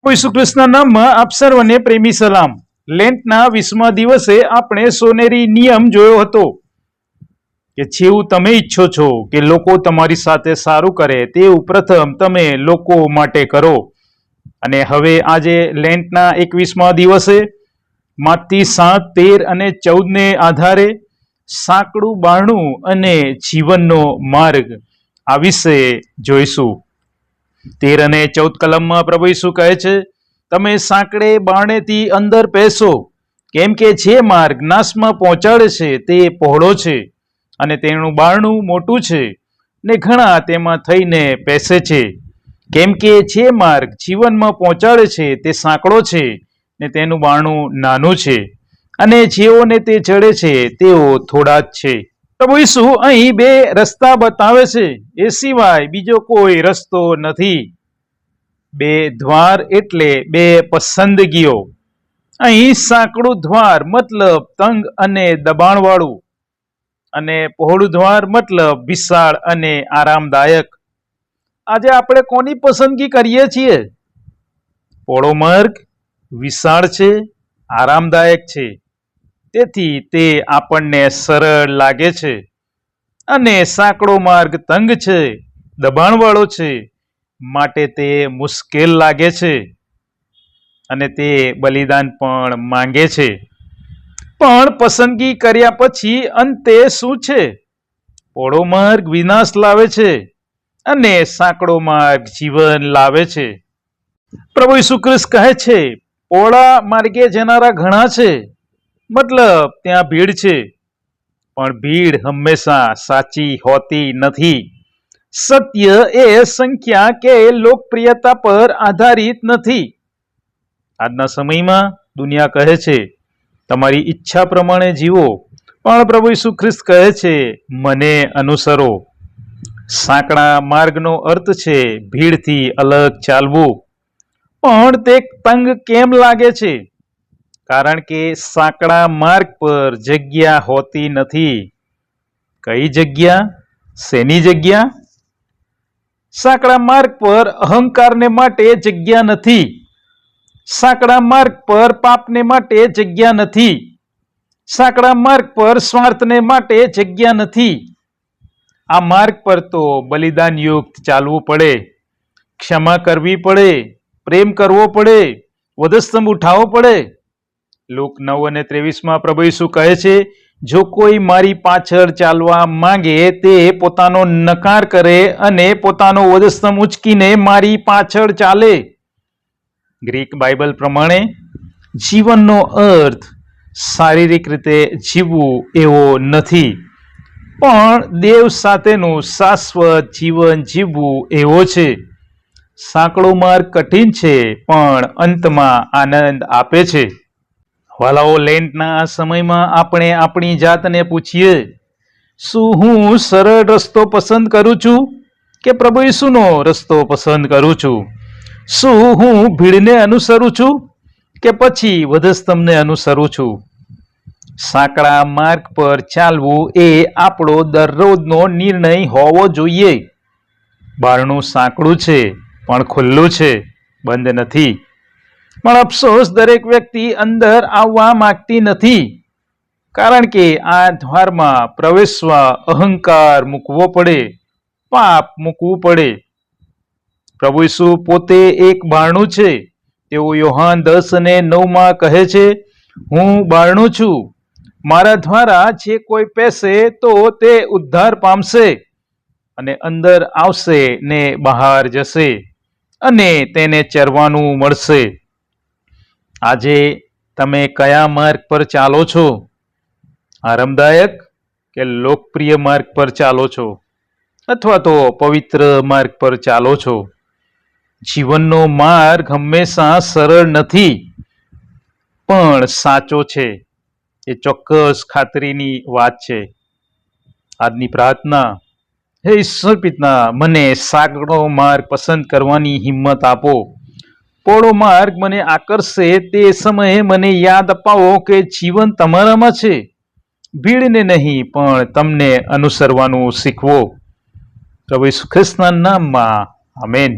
ઈસુ ખ્રિસ્તના નામમાં આપ સર્વને પ્રેમી સલામ। લેન્ટના 20મા દિવસે આપણે સોનેરી નિયમ જોયો હતો કે જેવું તમે ઈચ્છો છો કે લોકો તમારી સાથે સારું કરે તેવું પ્રથમ તમે લોકો માટે કરો। અને હવે આજે લેન્ટના 21મા દિવસે માથી 7, 13 અને 14 ને આધારે સાંકડું બારણું અને જીવનનો માર્ગ આ વિશે જોઈશું। 13 અને 14 કલમમાં પ્રભુ ઈસુ કહે છે, તમે સાંકડે બારણેથી અંદર પેસો, કેમ કે જે માર્ગ નાશમાં પહોંચાડે છે તે પહોળો છે અને તેનું બારણું મોટું છે ને ઘણા તેમાં થઈને પેસે છે। કેમ કે જે માર્ગ જીવનમાં પહોંચાડે છે તે સાંકડો છે ને તેનું બારણું નાનું છે અને જેઓને તે ચડે છે તેઓ થોડા જ છે। પ્રભુ ઈસુ અહીં 2 રસ્તા બતાવે છે, એ સિવાય બીજો કોઈ રસ્તો નથી। 2 દ્વાર એટલે 2 પસંદગીઓ। અહીં સાંકડું દ્વાર મતલબ તંગ અને દબાણવાળું, અને પહોળું દ્વાર મતલબ વિશાળ અને આરામદાયક। આજે આપણે કોની પસંદગી કરીએ છીએ? પહોળો માર્ગ વિશાળ છે, આરામદાયક છે, તેથી તે આપણને સરળ લાગે છે, અને સાંકડો માર્ગ તંગ છે, દબાણવાળો છે, માટે તે મુશ્કેલ લાગે છે અને તે બલિદાન પણ માંગે છે। પણ પસંદગી કર્યા પછી અંતે શું છે? પહોળો માર્ગ વિનાશ લાવે છે અને સાંકડો માર્ગ જીવન લાવે છે। પ્રભુ ઈસુ ખ્રિસ્ત કહે છે, પહોળા માર્ગે જનારા ઘણા છે, મતલબ ત્યાં ભીડ છે, પણ ભીડ હંમેશા સાચી હોતી નથી। સત્ય એ સંખ્યા કે લોકપ્રિયતા પર આધારિત નથી। આજના સમયમાં દુનિયા કહે છે તમારી ઈચ્છા પ્રમાણે જીવો, પણ પ્રભુ ઈસુ ખ્રિસ્ત કહે છે મને અનુસરો। સાંકડા માર્ગનો અર્થ છે ભીડથી અલગ ચાલવું। પણ તે તંગ કેમ લાગે છે? કારણ કે સાંકડા માર્ગ પર જગ્યા હોતી નથી। કઈ જગ્યા? શેની જગ્યા? સાંકડા માર્ગ પર અહંકારને માટે જગ્યા નથી। સાંકડા માર્ગ પર પાપને માટે જગ્યા નથી। સાંકડા માર્ગ પર સ્વાર્થને માટે જગ્યા નથી। આ માર્ગ પર તો બલિદાન યુક્ત ચાલવું પડે, ક્ષમા કરવી પડે, પ્રેમ કરવો પડે, વધસ્તંભ ઉઠાવવો પડે। લુક 9 અને 23માં પ્રભુ ઈસુ કહે છે, જો કોઈ મારી પાછળ ચાલવા માંગે તે પોતાનો નકાર કરે અને પોતાનો વધસ્તંભ ઉંચકીને મારી પાછળ ચાલે। ગ્રીક બાઇબલ પ્રમાણે જીવનનો અર્થ શારીરિક રીતે જીવવું એવો નથી, પણ દેવ સાથેનું શાશ્વત જીવન જીવવું એવો છે। સાંકડો માર્ગ કઠિન છે, પણ અંતમાં આનંદ આપે છે। વાલાઓ, લેન્ટના આ સમયમાં આપણે આપણી જાતને પૂછીએ, શું હું સરળ રસ્તો પસંદ કરું છું કે પ્રભુ ઈસુનો રસ્તો પસંદ કરું છું? શું હું ભીડને અનુસરું છું કે પછી વધસ્તંભને અનુસરું છું? સાંકડા માર્ગ પર ચાલવું એ આપણો દરરોજનો નિર્ણય હોવો જોઈએ। બારણું સાંકડું છે પણ ખુલ્લું છે, બંધ નથી। પણ અફસોસ, દરેક વ્યક્તિ અંદર આવવા માંગતી નથી, કારણ કે આ દ્વારમાં પ્રવેશવા અહંકાર મૂકવો પડે, પાપ મૂકવું પડે। પ્રભુ ઈસુ પોતે એક બારણું છે। તેઓ યોહાન 10 અને 9માં કહે છે, હું બારણું છું, મારા દ્વારા જે કોઈ પેસે તો તે ઉદ્ધાર પામશે અને અંદર આવશે ને બહાર જશે અને તેને ચરવાનું મળશે। આજે તમે કયા માર્ગ પર ચાલો છો? આરામદાયક કે લોકપ્રિય માર્ગ પર ચાલો છો, અથવા તો પવિત્ર માર્ગ પર ચાલો છો? જીવનનો માર્ગ હંમેશા સરળ નથી, પણ સાચો છે, એ ચોક્કસ ખાતરીની વાત છે। આજની પ્રાર્થના, હે ઈશ્વર પિતા, મને સાંકડો માર્ગ પસંદ કરવાની હિંમત આપો। પહોળો માર્ગ મને આકર્ષે તે સમયે મને યાદ અપાવો કે જીવન તમારામાં છે। ભીડને નહીં, પણ તમને અનુસરવાનું શીખવો। પ્રભુ ઈસુ ખ્રિસ્તના નામમાં, આમેન।